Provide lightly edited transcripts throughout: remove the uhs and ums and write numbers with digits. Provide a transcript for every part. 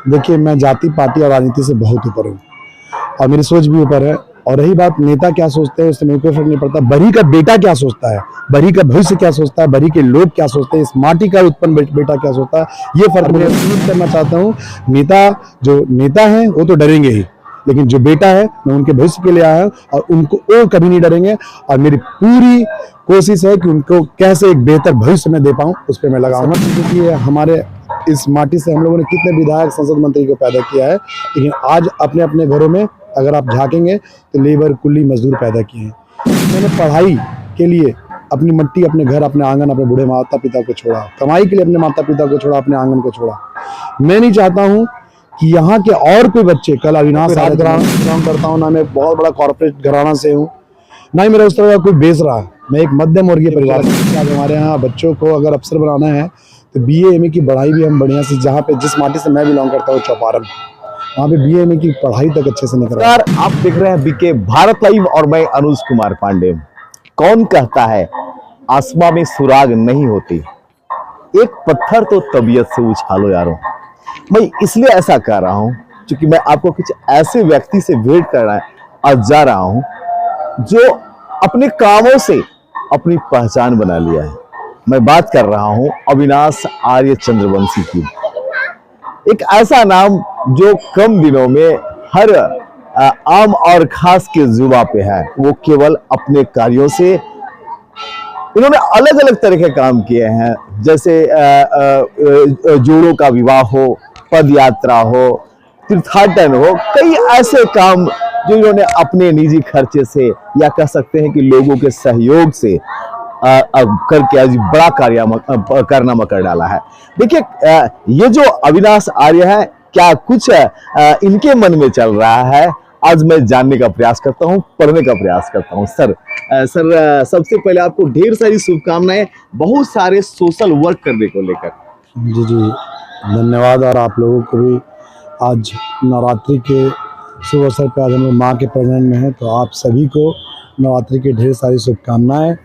देखिए, मैं जाति, पार्टी और राजनीति से बहुत ऊपर हूँ और मेरी सोच भी ऊपर है। और रही बात नेता क्या सोचते हैं, उससे मेरे को फर्क नहीं पड़ता। बरी का बेटा क्या सोचता है, बरी का भविष्य क्या सोचता है, बरी के लोग क्या सोचते हैं, इस माटी का उत्पन्न बेटा क्या सोचता है, ये फर्क मैं उम्मीद करना चाहता हूँ। जो नेता हैं वो तो डरेंगे ही, लेकिन जो बेटा है मैं उनके भविष्य के लिए आया हूँ और उनको वो कभी नहीं डरेंगे। और मेरी पूरी कोशिश है कि उनको कैसे एक बेहतर भविष्य में दे पाऊँ, उस पर मैं लगा हूँ। क्योंकि हमारे इस माटी से हम लोगों ने कितने विधायक, संसद मंत्री को पैदा किया है, लेकिन आज अपने अपने घरों में अगर आप झांकेंगे तो लेबर, कुली, मजदूर पैदा किए हैं। मैंने पढ़ाई के लिए अपनी मिट्टी, अपने घर, अपने आंगन, अपने बूढ़े माता पिता को छोड़ा। कमाई के लिए अपने माता पिता को छोड़ा, अपने आंगन को छोड़ा। मैं नहीं चाहता हूँ कि यहाँ के और कोई बच्चे कल अविनाश बिलोंग करता हूँ, ना मैं बहुत बड़ा कॉर्पोरेट घराना से हूँ, ना ही मेरा उस तरह का कोई बेच रहा है। मैं एक मध्यम वर्गीय परिवार से। आज हमारे यहाँ बच्चों को अगर अफसर बनाना है तो BA MA की पढ़ाई भी हम बढ़िया से, जहाँ पे जिस माटी से मैं बिलोंग करता हूँ चौपारण, वहाँ पे BA MA की पढ़ाई तक अच्छे से नहीं करा। आप देख रहे हैं BK भारत लाइव और मैं अनुज कुमार पांडे। कौन कहता है आसमां में सुराग नहीं होती, एक पत्थर तो तबीयत से उछालो यारों। मैं इसलिए ऐसा कह रहा हूं क्योंकि मैं आपको कुछ ऐसे व्यक्ति से भेंट करना आज जा रहा हूं जो अपने कामों से अपनी पहचान बना लिया है। मैं बात कर रहा हूं अविनाश आर्य चंद्रवंशी की। एक ऐसा नाम जो कम दिनों में हर आम और खास के जुबा पे है। वो केवल अपने कार्यों से इन्होंने अलग अलग तरह के काम किए हैं, जैसे जोड़ों का विवाह हो, पद यात्रा हो, तीर्थाटन हो, कई ऐसे काम जो इन्होंने अपने निजी खर्चे से या कह सकते हैं कि लोगों के सहयोग से करके आज बड़ा कारनामा कर डाला है। देखिए, ये जो अविनाश आर्य है, क्या कुछ इनके मन में चल रहा है, आज मैं जानने का प्रयास करता हूं, पढ़ने का प्रयास करता हूं। सर सबसे पहले आपको ढेर सारी शुभकामनाएं, बहुत सारे सोशल वर्क करने को लेकर। जी धन्यवाद। और आप लोगों को भी आज नवरात्रि के शुभ अवसर पर आज हम लोग माँ के प्रजनन में हैं, तो आप सभी को नवरात्रि की ढेर सारी शुभकामनाएं।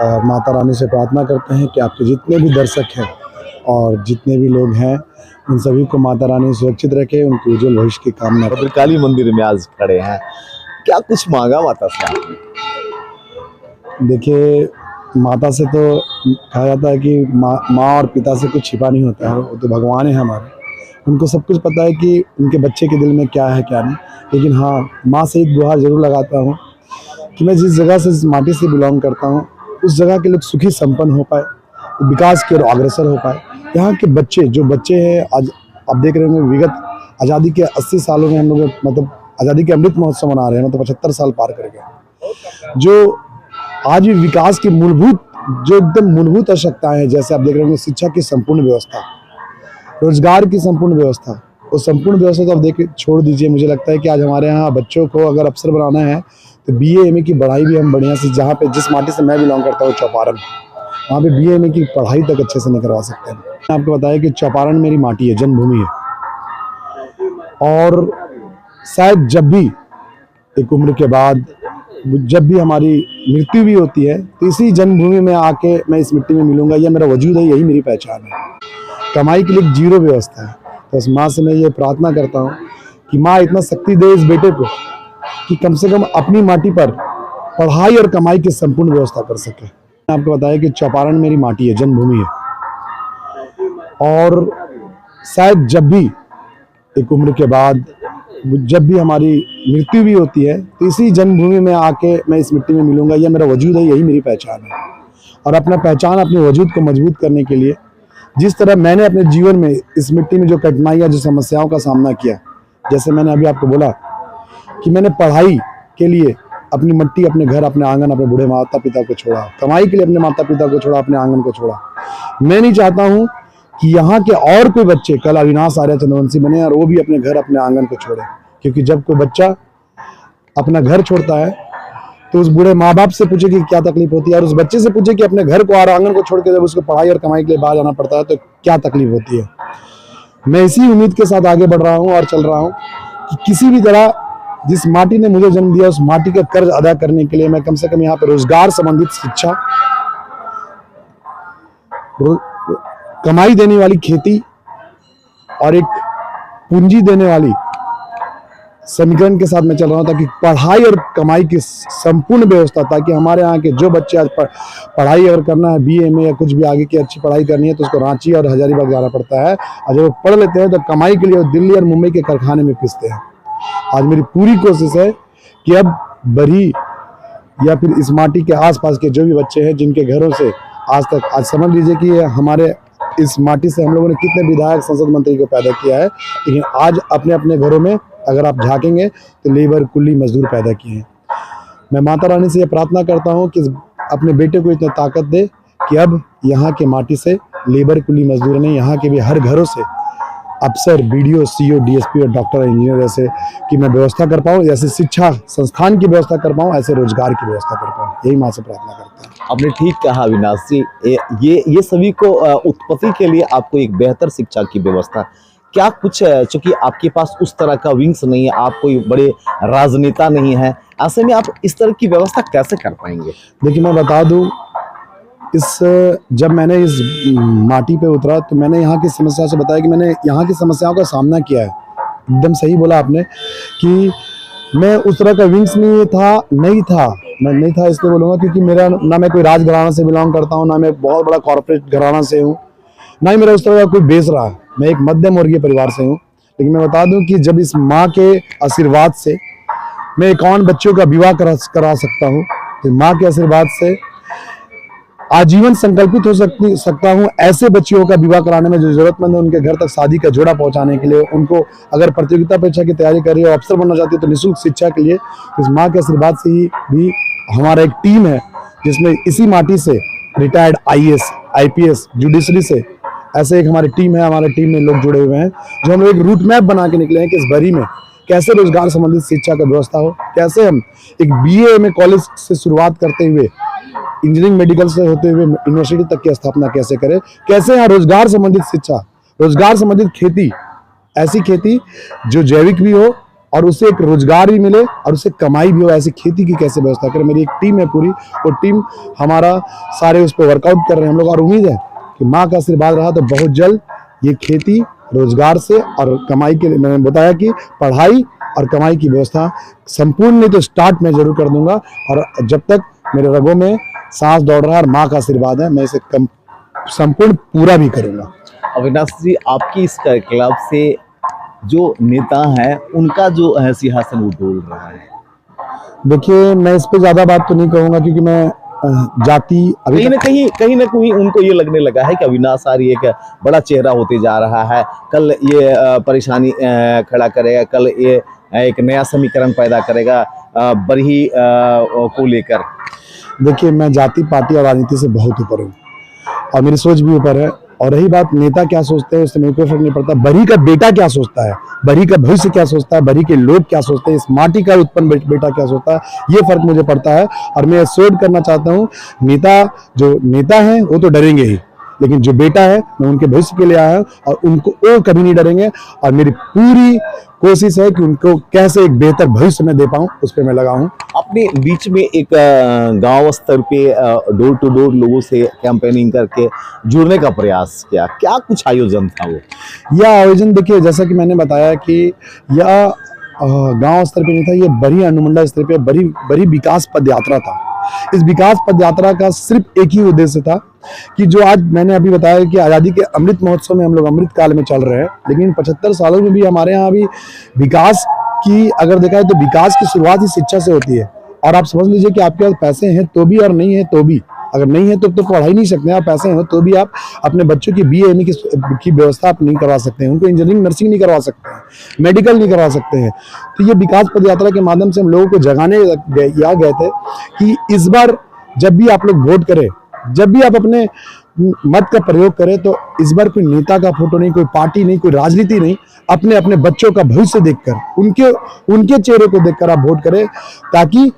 और माता रानी से प्रार्थना करते हैं कि आपके जितने भी दर्शक हैं और जितने भी लोग हैं, उन सभी को माता रानी सुरक्षित रखे, उनके उज्जवल भविष्य की कामना। भद्रकाली मंदिर में आज खड़े हैं, क्या कुछ मांगा माता से आपने? देखिए, माता से तो कहा जाता है कि माँ और पिता से कुछ छिपा नहीं होता है, वो तो भगवान है हमारे। उनको सब कुछ पता है कि उनके बच्चे के दिल में क्या है क्या नहीं। लेकिन हाँ, माँ से एक गुहार जरूर लगाता हूँ कि मैं जिस जगह से, जिस माटी से बिलोंग करता हूँ, उस जगह के लोग सुखी संपन्न हो पाए, विकास की ओर अग्रसर हो पाए। यहाँ के जो बच्चे हैं, आज आप देख रहे होंगे, विगत आज़ादी के 80 सालों में हम लोग मतलब आज़ादी के अमृत महोत्सव मना रहे हैं, मतलब 75 साल पार कर गए। जो आज भी विकास की जो एकदम मूलभूत आवश्यकताएं हैं, जैसे आप देख रहे होंगे शिक्षा की संपूर्ण व्यवस्था, रोजगार की संपूर्ण व्यवस्था, वो संपूर्ण व्यवस्था तो आप देख छोड़ दीजिए। मुझे लगता है कि आज हमारे यहाँ बच्चों को अगर अफसर बनाना है तो BA MA की पढ़ाई भी हम बढ़िया से, जहाँ पे जिस माटी से मैं बिलोंग करता हूँ चौपारण, वहाँ पे BA MA की पढ़ाई तक अच्छे से नहीं करवा सकते हैं। मैंने आपको बताया कि चौपारण मेरी माटी है, जन्मभूमि है। और शायद जब भी एक उम्र के बाद जब भी हमारी मृत्यु भी होती है, तो इसी जन्मभूमि में आके मैं इस मिट्टी में मिलूंगा। यह मेरा वजूद है, यही मेरी पहचान है। कमाई के लिए जीरो व्यवस्था है। तो इस माँ से मैं ये प्रार्थना करता हूँ कि माँ इतना शक्ति दे इस बेटे को कि कम से कम अपनी माटी पर पढ़ाई और कमाई की संपूर्ण व्यवस्था कर सके। मैंने आपको बताया कि चौपारण मेरी माटी है, जन्मभूमि है। और शायद जब भी एक उम्र के बाद जब भी हमारी मृत्यु भी होती है, तो इसी जन्मभूमि में आके मैं इस मिट्टी में मिलूंगा। यह मेरा वजूद है, यही मेरी पहचान है। और अपना पहचान, अपने वजूद को मजबूत करने के लिए जिस तरह मैंने अपने जीवन में इस मिट्टी में जो कठिनाइयाँ, जो समस्याओं का सामना किया, जैसे मैंने अभी आपको बोला कि मैंने पढ़ाई के लिए अपनी मिट्टी, अपने घर, अपने आंगन, अपने बूढ़े माता पिता को छोड़ा। कमाई के लिए अपने माता पिता को छोड़ा, अपने आंगन को छोड़ा। मैं नहीं चाहता हूँ कि यहाँ के और कोई बच्चे कल अविनाश आर्य चंद्रवंशी बने और वो भी अपने घर, अपने आंगन को छोड़े। क्योंकि जब कोई बच्चा अपना घर छोड़ता है तो उस बूढ़े माँ बाप से पूछे कि क्या तकलीफ होती है, और उस बच्चे से पूछे कि अपने घर को और आंगन को छोड़ के जब उसको पढ़ाई और कमाई के लिए बाहर जाना पड़ता है तो क्या तकलीफ होती है। मैं इसी उम्मीद के साथ आगे बढ़ रहा हूँ और चल रहा हूँ कि किसी भी तरह जिस माटी ने मुझे जन्म दिया, उस माटी का कर्ज अदा करने के लिए मैं कम से कम यहाँ पर रोजगार संबंधित शिक्षा, कमाई देने वाली खेती और एक पूंजी देने वाली समीकरण के साथ मैं चल रहा हूँ, ताकि पढ़ाई और कमाई की संपूर्ण व्यवस्था, ताकि हमारे यहाँ के जो बच्चे आज पढ़ाई अगर करना है, BA में या कुछ भी आगे की अच्छी पढ़ाई करनी है, तो उसको रांची और हजारीबाग जाना पड़ता है, और जब वो पढ़ लेते हैं तो कमाई के लिए वो दिल्ली और मुंबई के कारखाने में पिसते हैं। आज मेरी पूरी कोशिश है कि अब बरी या फिर इस माटी के आसपास के जो भी बच्चे हैं, जिनके घरों से आज तक, आज समझ लीजिए कि हमारे इस माटी से हम लोगों ने कितने विधायक, संसद मंत्री को पैदा किया है, लेकिन आज अपने अपने घरों में अगर आप झांकेंगे तो लेबर, कुली, मजदूर पैदा किए हैं। मैं माता रानी से ये प्रार्थना करता हूँ कि अपने बेटे को इतना ताकत दे कि अब यहाँ के माटी से लेबर, कुली, मजदूर नहीं, यहाँ के भी हर घरों से अफसर, BDO, CO, DSP और डॉक्टर, इंजीनियर जैसे कि मैं व्यवस्था कर पाऊँ, जैसे शिक्षा संस्थान की व्यवस्था कर पाऊँ, ऐसे रोजगार की व्यवस्था कर पाऊँ। यही माँ से प्रार्थना करता हूँ। आपने ठीक कहा अविनाश जी, ये सभी को उत्पत्ति के लिए आपको एक बेहतर शिक्षा की व्यवस्था, क्या कुछ, चूंकि आपके पास उस तरह का विंग्स नहीं है, आप कोई बड़े राजनेता नहीं है, ऐसे में आप इस तरह की व्यवस्था कैसे कर पाएंगे? देखिए मैं बता दूं, जब मैंने इस माटी पे उतरा तो मैंने यहाँ की समस्या से बताया कि मैंने यहाँ की समस्याओं का सामना किया है। एकदम सही बोला आपने कि मैं उस तरह का विंग्स नहीं था, मैं नहीं था इसलिए बोलूँगा क्योंकि मेरा ना मैं कोई राज घराना से बिलोंग करता हूँ, ना मैं बहुत बड़ा कॉर्पोरेट घराना से हूँ, ना ही मेरा उस तरह का कोई बेस रहा। मैं एक मध्यम वर्गीय परिवार से हूँ। लेकिन मैं बता दूं कि जब इस माँ के आशीर्वाद से मैं 51 बच्चों का विवाह करा सकता हूँ, तो माँ के आशीर्वाद से आजीवन संकल्पित हो सकता हूँ ऐसे बच्चियों का विवाह कराने में जो जरूरतमंद है, उनके घर तक शादी का जोड़ा पहुंचाने के लिए, उनको अगर प्रतियोगिता परीक्षा की तैयारी कर रही है और अफसर बनना चाहती है तो निःशुल्क शिक्षा के लिए। इस माँ के आशीर्वाद से ही भी हमारा एक टीम है जिसमें इसी माटी से रिटायर्ड IAS, IPS, जुडिशरी से ऐसे एक हमारी टीम है। हमारे टीम में लोग जुड़े हुए हैं जो हम लोग एक रूट मैप बना के निकले हैं कि इस बरी में कैसे रोजगार संबंधित शिक्षा का व्यवस्था हो, कैसे हम एक BA में कॉलेज से शुरुआत करते हुए इंजीनियरिंग, मेडिकल से होते हुए यूनिवर्सिटी तक की स्थापना कैसे करें, कैसे यहाँ रोजगार संबंधित शिक्षा, रोजगार संबंधित खेती, ऐसी खेती जो जैविक भी हो और उससे एक रोजगार भी मिले और उससे कमाई भी हो, ऐसी खेती की कैसे व्यवस्था करें। मेरी एक टीम है पूरी, और टीम हमारा सारे उस पर वर्कआउट कर रहे हैं हम लोग, और उम्मीद है कि माँ का आशीर्वाद रहा तो बहुत जल्द ये खेती रोजगार से और कमाई के लिए, मैंने बताया कि पढ़ाई और कमाई की व्यवस्था संपूर्ण नहीं तो स्टार्ट में जरूर कर दूंगा। और जब तक मेरे रगों में सांस दौड़ रहा है और माँ का आशीर्वाद है, मैं इसे संपूर्ण पूरा भी करूंगा। अविनाश जी, आपकी इस क्लब से जो नेता है उनका जो सिंहासन वो डोल रहा है, देखिए मैं इस पे ज्यादा बात तो नहीं कहूंगा क्योंकि मैं जाति कहीं ना कहीं उनको ये लगने लगा है कि अविनाश आर्य एक बड़ा चेहरा होते जा रहा है, कल ये परेशानी खड़ा करेगा, कल ये एक नया समीकरण पैदा करेगा बरही को लेकर। देखिए मैं जाति, पार्टी और राजनीति से बहुत ऊपर हूँ और मेरी सोच भी ऊपर है। और रही बात नेता क्या सोचते हैं उससे मेरे को फर्क नहीं पड़ता, बरी का बेटा क्या सोचता है, बरी का भविष्य क्या सोचता है, बरी के लोग क्या सोचते हैं, इस माटी का उत्पन्न बेटा क्या सोचता है, ये फर्क मुझे पड़ता है। और मैं एश्योर्ड करना चाहता हूँ, जो नेता हैं वो तो डरेंगे ही, लेकिन जो बेटा है मैं उनके भविष्य के लिए आया हूँ और उनको वो कभी नहीं डरेंगे। और मेरी पूरी कोशिश है कि उनको कैसे एक बेहतर भविष्य में दे पाऊँ, उस पर मैं लगा हूँ। अपने बीच में एक गांव स्तर पे डोर टू डोर लोगों से कैंपेनिंग करके जुड़ने का प्रयास किया, क्या कुछ आयोजन था वो? यह आयोजन देखिए जैसा कि मैंने बताया कि यह गांव स्तर पे नहीं था, ये बरी अनुमंडल स्तर पे बरी विकास पद यात्रा था। इस विकास पद यात्रा का सिर्फ एक ही उद्देश्य था कि जो आज मैंने अभी बताया कि आज़ादी के अमृत महोत्सव में हम लोग अमृत काल में चल रहे हैं, लेकिन 75 सालों में भी हमारे यहाँ अभी विकास की अगर देखा है तो विकास की शुरुआत ही शिक्षा से होती है। और आप समझ लीजिए कि आपके पास पैसे हैं तो भी और नहीं है तो भी, अगर नहीं है तो पढ़ाई नहीं सकते हैं, आप पैसे हैं तो भी आप अपने बच्चों की BA ME की व्यवस्था आप नहीं करवा सकते हैं, उनको इंजीनियरिंग, नर्सिंग नहीं करवा सकते हैं, मेडिकल नहीं करवा सकते हैं। तो ये विकास पद यात्रा के माध्यम से हम लोगों को जगाने गए थे कि इस बार जब भी आप लोग वोट करें, जब भी आप अपने मत का प्रयोग करें, तो इस बार कोई नेता का फोटो नहीं, कोई पार्टी नहीं, कोई राजनीति नहीं, अपने बच्चों का भविष्य देखकर, उनके चेहरे को देखकर आप वोट करें, ताकि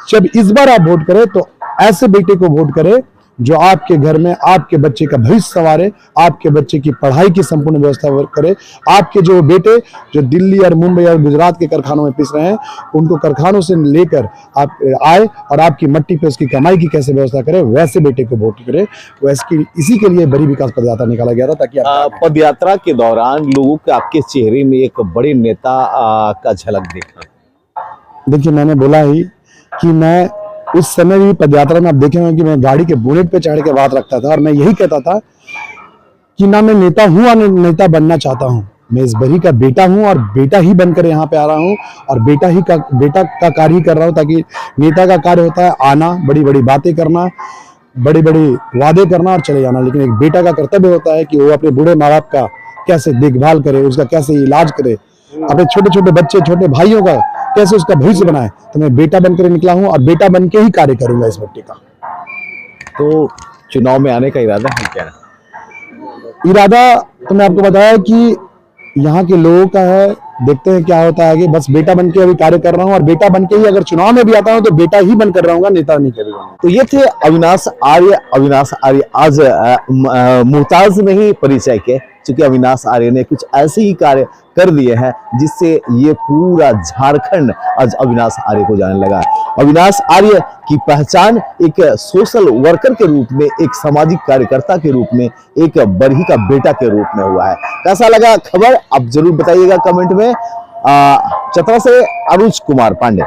जब इस बार आप वोट करें तो ऐसे बेटे को वोट करें जो आपके घर में आपके बच्चे का भविष्य संवारे, आपके बच्चे की पढ़ाई की संपूर्ण व्यवस्था करे। आपके जो बेटे जो दिल्ली और मुंबई और गुजरात के कारखानों में पिस रहे हैं, उनको कारखानों से लेकर आप आए और आपकी मट्टी पे उसकी कमाई की कैसे व्यवस्था करे, वैसे बेटे को वोट करे। वैसे इसी के लिए बड़ी विकास पदयात्रा निकाला गया था, ताकि पदयात्रा के दौरान लोगों के आपके चेहरे में एक बड़े नेता का झलक देखा। देखिए, मैंने बोला ही कि मैं उस समय भी पदयात्रा में आप देखे होंगे कि मैं गाड़ी के बोनेट पे चढ़ के बात रखता था और मैं यही कहता था कि ना मैं नेता हूं और नेता बनना चाहता हूं। मैं इस बरी का बेटा हूं और बेटा ही बनकर यहाँ पे आ रहा हूं और बेटा का कार्य ही कर रहा हूं। ताकि नेता का कार्य होता है आना, बड़ी बड़ी बातें करना, बड़ी बड़ी वादे करना और चले जाना, लेकिन एक बेटा का कर्तव्य होता है कि वो अपने बूढ़े माँ बाप का कैसे देखभाल करे, उसका कैसे इलाज करे, अपने छोटे छोटे बच्चे छोटे भाइयों का कैसे उसका भविष्य बनाए। तो मैं बेटा बनकर निकला हूं और बेटा बन के ही कार्य करूंगा इस मिट्टी का। तो चुनाव में आने का इरादा है क्या? इरादा तो मैं आपको बताया कि यहाँ के लोगों का है, देखते हैं क्या होता है आगे। बस बेटा बन के अभी कार्य कर रहा हूँ और बेटा बन के ही अगर चुनाव में भी आता हूँ तो बेटा ही बनकर रहूंगा, नेता नहीं करूंगा। तो ये थे अविनाश आर्य आज मुहताज नहीं परिचय के, क्योंकि अविनाश आर्य ने कुछ ऐसे ही कार्य कर दिए हैं जिससे ये पूरा झारखंड आज अविनाश आर्य को जानने लगा। अविनाश आर्य की पहचान एक सोशल वर्कर के रूप में, एक सामाजिक कार्यकर्ता के रूप में, एक बरही का बेटा के रूप में हुआ है। कैसा लगा खबर आप जरूर बताइएगा कमेंट में। चतरा से अनुज कुमार पांडे।